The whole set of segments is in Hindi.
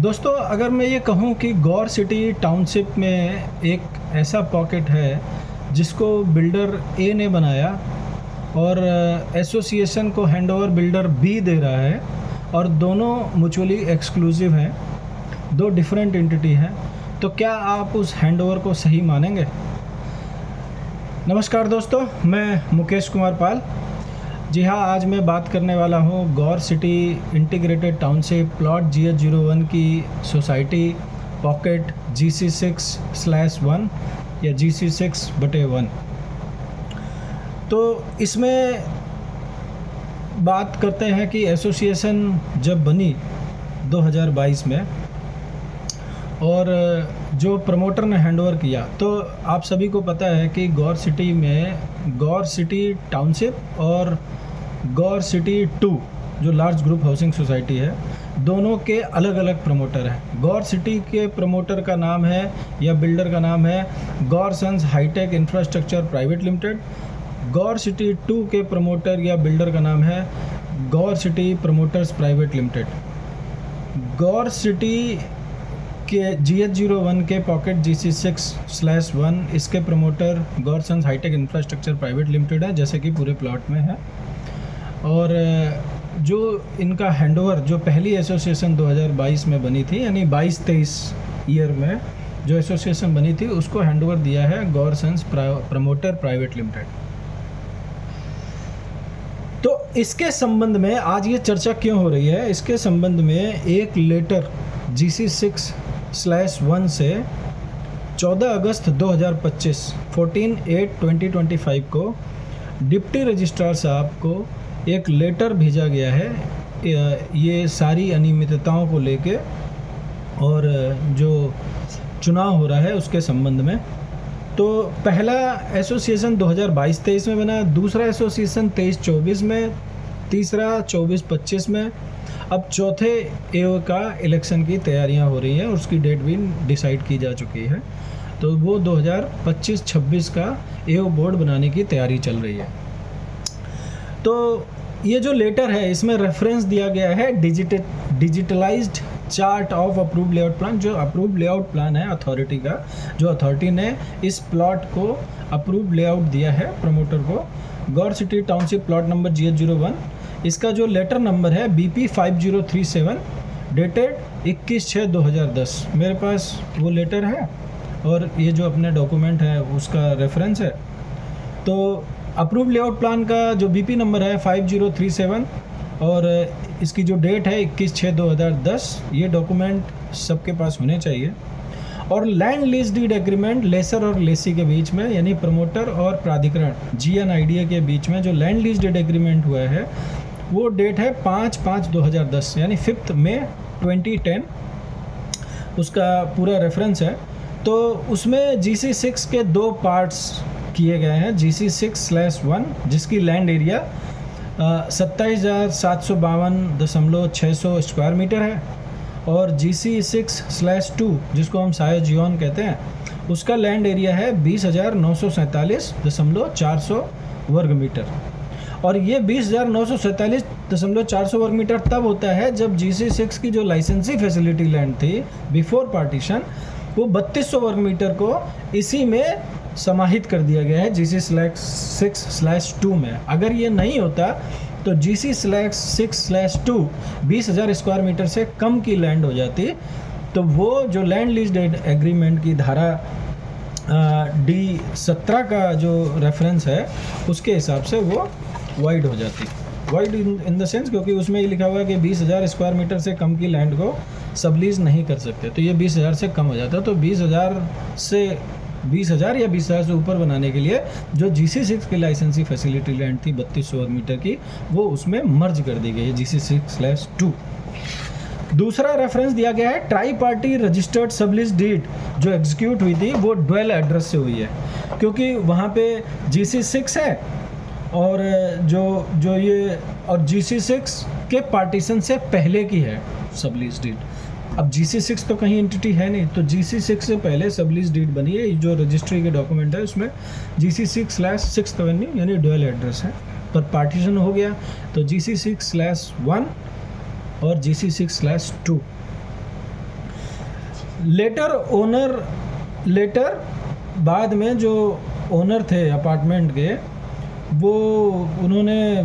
दोस्तों, अगर मैं ये कहूँ कि गौर सिटी टाउनशिप में एक ऐसा पॉकेट है जिसको बिल्डर ए ने बनाया और एसोसिएशन को हैंडओवर बिल्डर बी दे रहा है और दोनों म्यूचुअली एक्सक्लूसिव हैं, दो डिफरेंट एंटिटी हैं, तो क्या आप उस हैंडओवर को सही मानेंगे? नमस्कार दोस्तों, मैं मुकेश कुमार पाल। जी हाँ, आज मैं बात करने वाला हूँ Gaur city integrated township plot GH01 की सोसाइटी पॉकेट GC6/1 या GC6/1। तो इसमें बात करते हैं कि एसोसिएशन जब बनी 2022 में और जो प्रमोटर ने हैंडओवर किया, तो आप सभी को पता है कि गौर सिटी में गौर सिटी टाउनशिप और गौर सिटी 2 जो लार्ज ग्रुप हाउसिंग सोसाइटी है, दोनों के अलग अलग प्रमोटर हैं। गौर सिटी के प्रमोटर का नाम है या बिल्डर का नाम है Gaur sons hitech infrastructure private limited. Gaur city 2 के प्रमोटर या बिल्डर का नाम है Gaur city promoters private limited. Gaur city के GH01 के पॉकेट GC6/1 इसके promoter Gaur sons hitech infrastructure private limited है, जैसे कि पूरे प्लॉट में है। और जो इनका हैंडओवर जो पहली एसोसिएशन 2022 में बनी थी, यानी 22-23 ईयर में जो एसोसिएशन बनी थी, उसको हैंडओवर दिया है Gaur sons promoter private limited. तो इसके संबंध में आज ये चर्चा क्यों हो रही है? इसके संबंध में एक लेटर GC6/1 से 14 अगस्त 2025 14/8/2025 को डिप्टी रजिस्ट्रार साहब को एक लेटर भेजा गया है ये सारी अनियमितताओं को लेके और जो चुनाव हो रहा है उसके संबंध में। तो पहला एसोसिएशन 2022-23 में बना, दूसरा एसोसिएशन 23-24 में, तीसरा 24-25 में, अब चौथे एओ का इलेक्शन की तैयारियां हो रही हैं और उसकी डेट भी डिसाइड की जा चुकी है। तो वो 2025-26 का एओ बोर्ड बनाने की तैयारी चल रही है। तो ये जो लेटर है, इसमें रेफरेंस दिया गया है digitalised chart of approved layout plan. जो अप्रूव्ड लेआउट प्लान है अथॉरिटी का, जो अथॉरिटी ने इस प्लॉट को अप्रूव्ड लेआउट दिया है प्रमोटर को, Gaur city township plot number GH01। इसका जो लेटर नंबर है BP 5037 डेटेड 21/6/2010। मेरे पास वो लेटर है और ये जो अपने डॉक्यूमेंट है उसका रेफरेंस है। तो अप्रूव्ड लेआउट प्लान का जो BP नंबर है 5037 और इसकी जो डेट है 21/6/2010। ये डॉक्यूमेंट सबके पास होने चाहिए। और land lease deed agreement lessor और लेसी के बीच में, यानी प्रमोटर और प्राधिकरण GNIDA के बीच में जो लैंड लीज डीड एग्रीमेंट हुआ है, वो डेट है 5/5/2010, यानी 5 मई 2010। उसका पूरा रेफरेंस है। तो उसमें GC6 के दो पार्ट्स किए गए हैं। GC6/1 जिसकी लैंड एरिया 27,752.600 स्क्वायर मीटर है, और GC6/2 जिसको हम सायोजियन कहते हैं, उसका लैंड एरिया है 20,947.400 वर्ग मीटर। और ये 20,947.400 वर्ग मीटर तब होता है जब GC6 की जो लाइसेंसी फैसिलिटी लैंड थी बिफोर पार्टीशन, वो 3200 वर्ग मीटर को इसी में समाहित कर दिया गया है GC6/2 में। अगर ये नहीं होता तो GC6/2 20,000 स्क्वायर मीटर से कम की लैंड हो जाती, तो वो जो लैंड लीज डीड एग्रीमेंट की धारा D17 का जो रेफरेंस है उसके हिसाब से वो वाइड हो जाती। वाइड इन द सेंस क्योंकि उसमें ये लिखा हुआ है कि 20,000 स्क्वायर मीटर से कम की लैंड को सबलीज नहीं कर सकते, तो ये 20,000 से कम हो जाता। तो 20,000 या 20,000 से ऊपर बनाने के लिए जो GC6 की लाइसेंसी फैसिलिटी लैंड थी 3200 वर्ग मीटर की, वो उसमें मर्ज कर दी गई है GC6/2। दूसरा रेफरेंस दिया गया है tri party registered sublease deed जो एग्जीक्यूट हुई थी, वो ड्वेल एड्रेस से हुई है, क्योंकि वहाँ पे GC6 है और जो ये और GC6 के पार्टीशन से पहले की है सबलीज डीड। अब GC6 तो कहीं एंटिटी है नहीं, तो GC6 से पहले सबलीज डीड बनी है। जो रजिस्ट्री के डॉक्यूमेंट है उसमें GC6/6 यानी ड्यूअल एड्रेस है, पर पार्टीशन हो गया तो GC6/1 और GC6/2 लेटर बाद में जो ओनर थे अपार्टमेंट के, वो उन्होंने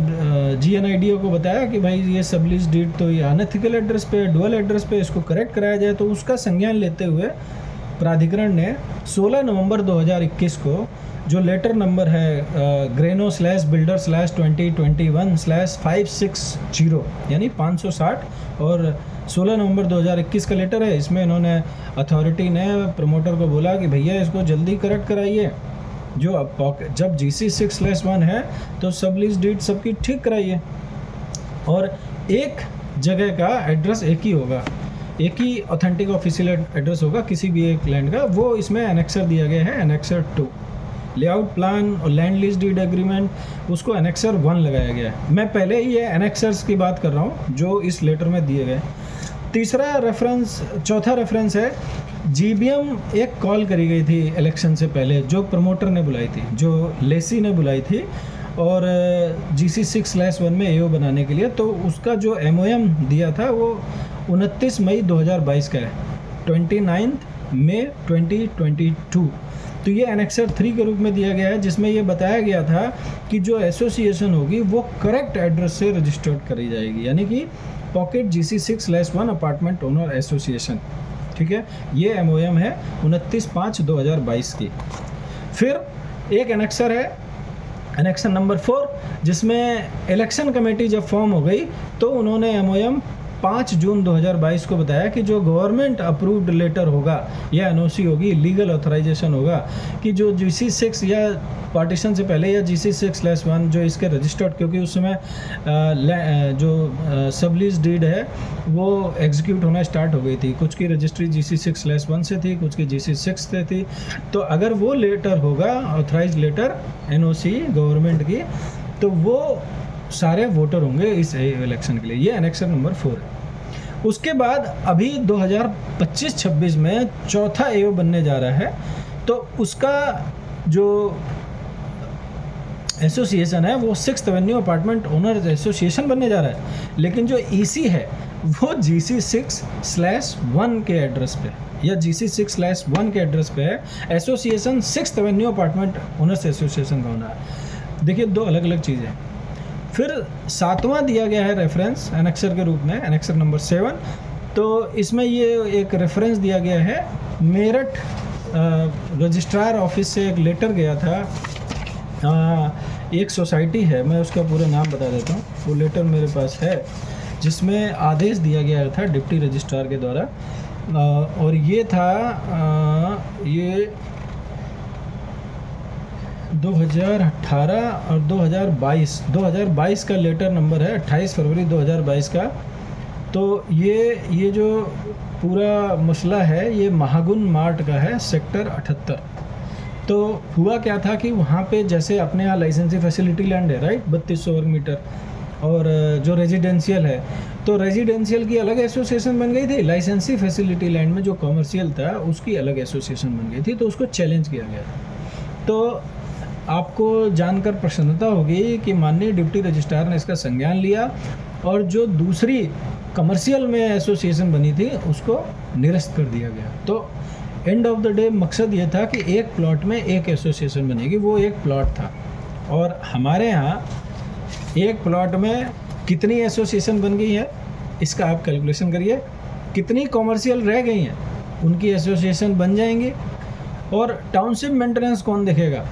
GNIDO को बताया कि भाई ये सबलीज डीड तो ये अनएथिकल एड्रेस पे, डुअल एड्रेस पे, इसको करेक्ट कराया जाए। तो उसका संज्ञान लेते हुए प्राधिकरण ने 16 नवंबर 2021 को जो लेटर नंबर है Greno/Builder/2021/560 यानी 560 और 16 नवंबर 2021 का लेटर है। इसमें इन्होंने अथॉरिटी ने प्रमोटर को बोला कि भैया इसको जल्दी करेक्ट कराइए, जो अब जब GC6/1 है तो सब लीज डीड सबकी ठीक कराइए, और एक जगह का एड्रेस एक ही होगा, एक ही ऑथेंटिक ऑफिशियल एड्रेस होगा किसी भी एक लैंड का। वो इसमें एनेक्सर दिया गया है, एनेक्सर 2। लेआउट प्लान और लैंड लीज डीड एग्रीमेंट, उसको एनेक्सर 1 लगाया गया है। मैं पहले ही ये एनेक्सर्स की बात कर रहा हूँ जो इस लेटर में दिए गए। चौथा रेफरेंस है GBM एक कॉल करी गई थी इलेक्शन से पहले, जो प्रमोटर ने बुलाई थी, जो लेसी ने बुलाई थी, और GC6/1 में AO बनाने के लिए। तो उसका जो MOM दिया था वो 29 मई 2022 का है, 29 मई 2022। तो ये एनेक्सर 3 के रूप में दिया गया है, जिसमें ये बताया गया था कि जो एसोसिएशन होगी वो करेक्ट एड्रेस से रजिस्टर्ड करी जाएगी, यानी कि pocket GC6/1 apartment owner association. ठीक है, ये MOM है 29/5/2022 की। फिर एक एनेक्सर है, एनेक्सर नंबर 4, जिसमें इलेक्शन कमेटी जब फॉर्म हो गई तो उन्होंने MOM 5 जून 2022 को बताया कि जो गवर्नमेंट अप्रूव्ड लेटर होगा या NOC होगी, लीगल ऑथराइजेशन होगा, कि जो GC6 या पार्टीशन से पहले या GC6/1 जो इसके रजिस्टर्ड, क्योंकि उस समय जो सबलीज डीड है वो एग्जीक्यूट होना स्टार्ट हो गई थी। कुछ की रजिस्ट्री GC6/1 से थी, कुछ की GC6 से थी। तो अगर वो लेटर होगा, ऑथराइज लेटर NOC गवर्नमेंट की, तो वो सारे वोटर होंगे इस इलेक्शन के लिए। ये एनेक्सर नंबर 4 है। उसके बाद अभी 2025-26 में चौथा AO बनने जा रहा है, तो उसका जो एसोसिएशन है वो 6th Avenue apartment owners association बनने जा रहा है। लेकिन जो EC है वो GC6/1 के एड्रेस पे या GC6/1 के एड्रेस पे है। Association 6th Avenue apartment owners association का होना है। देखिए, दो अलग अलग चीज़ें। फिर 7वां दिया गया है रेफरेंस एनेक्सर के रूप में, एनेक्सर नंबर 7। तो इसमें ये एक रेफरेंस दिया गया है, मेरठ रजिस्ट्रार ऑफिस से एक लेटर गया था। एक सोसाइटी है, मैं उसका पूरा नाम बता देता हूँ, वो लेटर मेरे पास है, जिसमें आदेश दिया गया था डिप्टी रजिस्ट्रार के द्वारा, और ये था ये 2018 और 2022 का लेटर नंबर है, 28 फरवरी 2022 का। तो ये जो पूरा मसला है ये महागुन मार्ट का है, सेक्टर 78। तो हुआ क्या था कि वहाँ पे जैसे अपने यहाँ लाइसेंसी फैसिलिटी लैंड है, राइट, 3200 वर्ग मीटर, और जो रेजिडेंशियल है, तो रेजिडेंशियल की अलग एसोसिएशन बन गई थी, लाइसेंसी फैसिलिटी लैंड में जो कॉमर्शियल था उसकी अलग एसोसिएशन बन गई थी। तो उसको चैलेंज किया गया। तो आपको जानकर प्रसन्नता होगी कि माननीय डिप्टी रजिस्ट्रार ने इसका संज्ञान लिया, और जो दूसरी कमर्शियल में एसोसिएशन बनी थी उसको निरस्त कर दिया गया। तो एंड ऑफ द डे मकसद ये था कि एक प्लॉट में एक एसोसिएशन बनेगी, वो एक प्लॉट था। और हमारे यहाँ एक प्लॉट में कितनी एसोसिएशन बन गई है, इसका आप कैलकुलेशन करिए। कितनी कॉमर्शियल रह गई हैं, उनकी एसोसिएशन बन जाएंगी। और टाउनशिप मेंटेनेंस कौन देखेगा?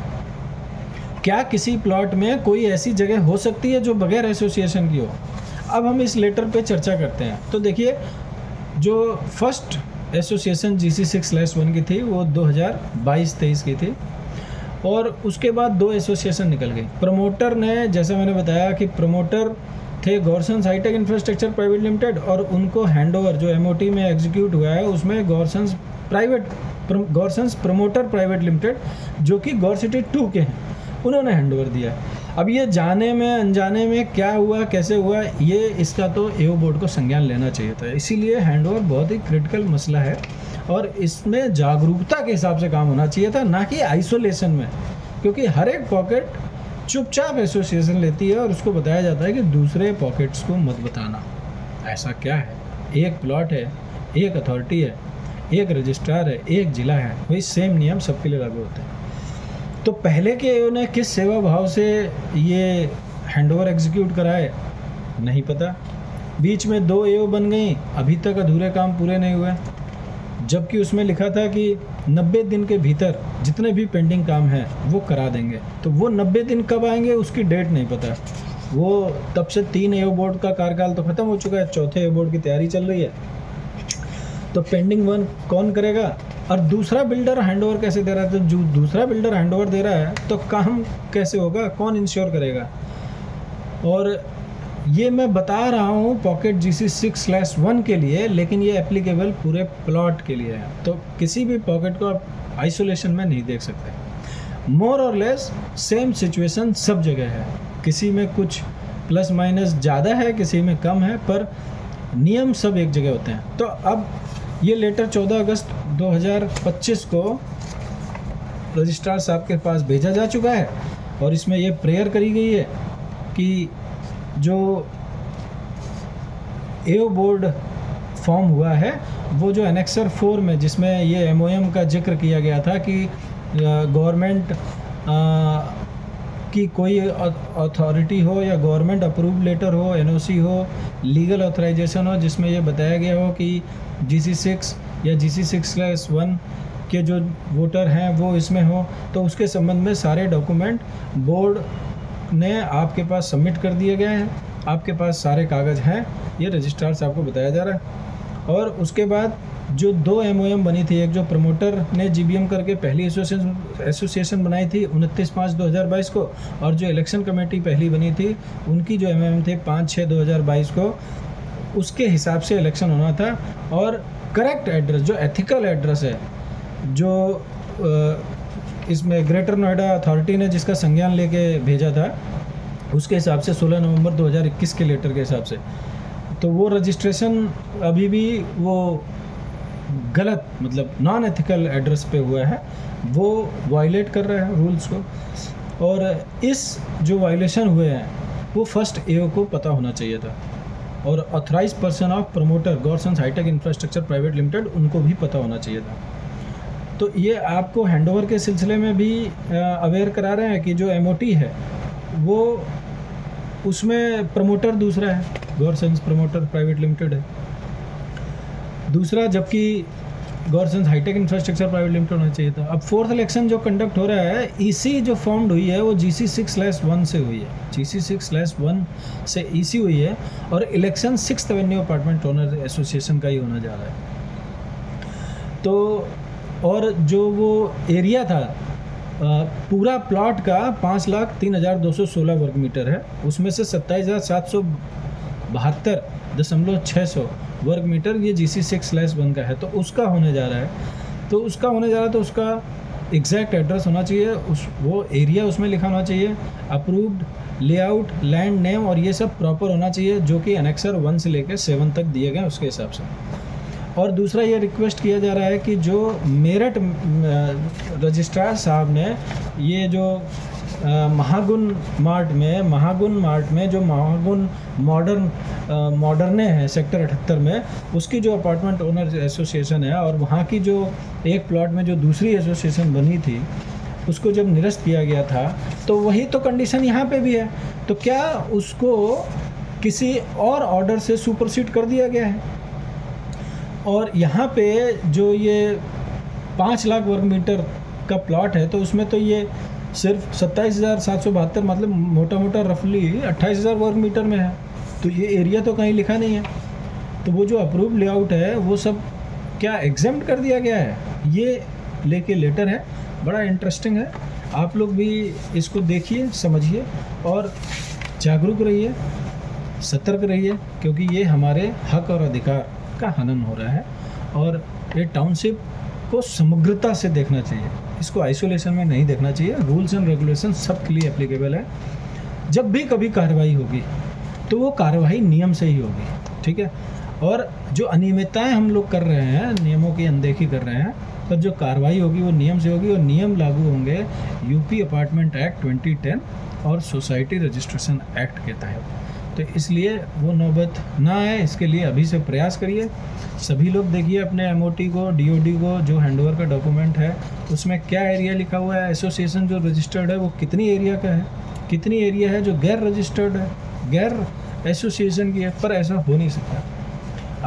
क्या किसी प्लॉट में कोई ऐसी जगह हो सकती है जो बगैर एसोसिएशन की हो? अब हम इस लेटर पे चर्चा करते हैं। तो देखिए, जो फर्स्ट एसोसिएशन GC6/1 की थी वो 2022-23 की थी, और उसके बाद 2 एसोसिएशन निकल गई। प्रमोटर ने, जैसे मैंने बताया कि प्रमोटर थे गॉर्सन्स हाईटेक इंफ्रास्ट्रक्चर प्राइवेट लिमिटेड, और उनको हैंडओवर जो MOT में एग्जीक्यूट हुआ है उसमें गॉर्सन्स प्रमोटर प्राइवेट लिमिटेड, जो कि गौर सिटी 2 के हैं, उन्होंने हैंडओवर दिया। अब ये जाने में अनजाने में क्या हुआ, कैसे हुआ, ये इसका तो AO बोर्ड को संज्ञान लेना चाहिए था। इसीलिए हैंडओवर बहुत ही क्रिटिकल मसला है, और इसमें जागरूकता के हिसाब से काम होना चाहिए था, ना कि आइसोलेशन में। क्योंकि हर एक पॉकेट चुपचाप एसोसिएशन लेती है और उसको बताया जाता है कि दूसरे पॉकेट्स को मत बताना। ऐसा क्या है? एक प्लॉट है, एक अथॉरिटी है, एक रजिस्ट्रार है, एक ज़िला है, वही सेम नियम सबके लिए लागू होते हैं। तो पहले के एओ ने किस सेवा भाव से ये हैंडओवर एग्जीक्यूट कराए नहीं पता। बीच में 2 एओ बन गई, अभी तक अधूरे काम पूरे नहीं हुए, जबकि उसमें लिखा था कि 90 दिन के भीतर जितने भी पेंडिंग काम हैं वो करा देंगे। तो वो 90 दिन कब आएंगे उसकी डेट नहीं पता। वो तब से 3 एओ बोर्ड का कार्यकाल तो ख़त्म हो चुका है, चौथे एओ बोर्ड की तैयारी चल रही है। तो पेंडिंग 1 कौन करेगा, और दूसरा बिल्डर हैंडओवर कैसे दे रहा है? तो जो दूसरा बिल्डर हैंडओवर दे रहा है तो काम कैसे होगा, कौन इंश्योर करेगा? और ये मैं बता रहा हूँ पॉकेट GC 6/1 के लिए, लेकिन ये एप्लीकेबल पूरे प्लॉट के लिए है। तो किसी भी पॉकेट को आप आइसोलेशन में नहीं देख सकते। मोर और लेस सेम सिचुएशन सब जगह है, किसी में कुछ प्लस माइनस ज़्यादा है, किसी में कम है, पर नियम सब एक जगह होते हैं। तो अब ये लेटर 14 अगस्त 2025 को रजिस्ट्रार साहब के पास भेजा जा चुका है, और इसमें ये प्रेयर करी गई है कि जो एओ बोर्ड फॉर्म हुआ है वो जो एनेक्सर 4 में, जिसमें ये MOM का जिक्र किया गया था कि गवर्नमेंट की कोई अथॉरिटी हो या गवर्नमेंट अप्रूव लेटर हो, NOC हो, लीगल ऑथराइजेशन हो, जिसमें ये बताया गया हो कि GC 6 या GC 6/1 के जो वोटर हैं वो इसमें हो, तो उसके संबंध में सारे डॉक्यूमेंट बोर्ड ने आपके पास सबमिट कर दिए गए हैं, आपके पास सारे कागज़ हैं, ये रजिस्ट्रार साहब को बताया जा रहा है। और उसके बाद जो 2 MOM बनी थी, एक जो प्रमोटर ने GBM करके पहली एसोसिएशन बनाई थी 29/5/2022 को, और जो इलेक्शन कमेटी पहली बनी थी उनकी जो MOM थे 5/6/2022 को, उसके हिसाब से इलेक्शन होना था। और करेक्ट एड्रेस, जो एथिकल एड्रेस है, जो इसमें ग्रेटर नोएडा अथॉरिटी ने जिसका संज्ञान लेके भेजा था, उसके हिसाब से 16 नवंबर 2021 के लेटर के हिसाब से, तो वो रजिस्ट्रेशन अभी भी वो गलत, मतलब नॉन एथिकल एड्रेस पे हुआ है, वो वायलेट कर रहा है रूल्स को। और इस जो वायलेशन हुए हैं वो फर्स्ट एओ को पता होना चाहिए था, और authorise person of promoter Gaursons hitech infrastructure private limited, उनको भी पता होना चाहिए था। तो ये आपको हैंडओवर के सिलसिले में भी अवेयर करा रहे हैं कि जो MOT है वो, उसमें प्रमोटर दूसरा है, गॉरसन्स प्रमोटर प्राइवेट लिमिटेड है दूसरा, जबकि गॉरसन्स हाईटेक इंफ्रास्ट्रक्चर प्राइवेट लिमिटेड होना चाहिए था। अब 4th इलेक्शन जो कंडक्ट हो रहा है, EC जो फॉर्म्ड हुई है वो GC 6/1 से हुई है, GC 6/1 से EC हुई है, और election 6th Avenue apartment owner association का ही होने जा रहा है। तो और जो वो एरिया था पूरा प्लॉट का 5,03,216 वर्ग मीटर है, उसमें से 27,772.600 वर्ग मीटर ये GC 6/1 का है। तो उसका होने जा रहा है, तो उसका एग्जैक्ट एड्रेस होना चाहिए, वो एरिया उसमें लिखा होना चाहिए, अप्रूव्ड लेआउट, लैंड नेम, और ये सब प्रॉपर होना चाहिए, जो कि एनेक्सर 1 से लेकर 7 तक दिए गए उसके हिसाब से। और दूसरा ये रिक्वेस्ट किया जा रहा है कि जो मेरठ रजिस्ट्रार साहब ने ये जो महागुन मार्ट में जो महागुन मॉडर्ने है सेक्टर 78 में, उसकी जो अपार्टमेंट ओनर एसोसिएशन है, और वहाँ की जो एक प्लॉट में जो दूसरी एसोसिएशन बनी थी उसको जब निरस्त किया गया था, तो वही तो कंडीशन यहाँ पे भी है। तो क्या उसको किसी और ऑर्डर से सुपरसीड कर दिया गया है? और यहाँ पे जो ये 5 लाख वर्ग मीटर का प्लॉट है, तो उसमें तो ये सिर्फ 27,772, मतलब मोटा मोटा रफली 28,000 वर्ग मीटर में है। तो ये एरिया तो कहीं लिखा नहीं है। तो वो जो अप्रूव लेआउट है वो सब क्या एग्जेम्प्ट कर दिया गया है? ये लेके लेटर है, बड़ा इंटरेस्टिंग है। आप लोग भी इसको देखिए, समझिए और जागरूक रहिए, सतर्क रहिए, क्योंकि ये हमारे हक और अधिकार का हनन हो रहा है। और ये टाउनशिप को समग्रता से देखना चाहिए, इसको आइसोलेशन में नहीं देखना चाहिए। रूल्स एंड रेगुलेशन सब के लिए एप्लीकेबल है। जब भी कभी कार्रवाई होगी तो वो कार्रवाई नियम से ही होगी, ठीक है। और जो अनियमितताएं हम लोग कर रहे हैं, नियमों की अनदेखी कर रहे हैं, तब जो कार्रवाई होगी वो नियम से होगी। और नियम लागू होंगे यूपी अपार्टमेंट एक्ट 2010 और सोसाइटी रजिस्ट्रेशन एक्ट के तहत। तो इसलिए वो नौबत ना आए, इसके लिए अभी से प्रयास करिए। सभी लोग देखिए अपने एमओटी को, डीओडी को, जो हैंडओवर का डॉक्यूमेंट है उसमें क्या एरिया लिखा हुआ है, एसोसिएशन जो रजिस्टर्ड है वो कितनी एरिया का है, कितनी एरिया है जो गैर रजिस्टर्ड है, गैर एसोसिएशन की है। पर ऐसा हो नहीं सकता।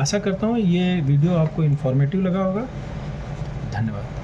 आशा करता हूँ ये वीडियो आपको इन्फॉर्मेटिव लगा होगा। धन्यवाद।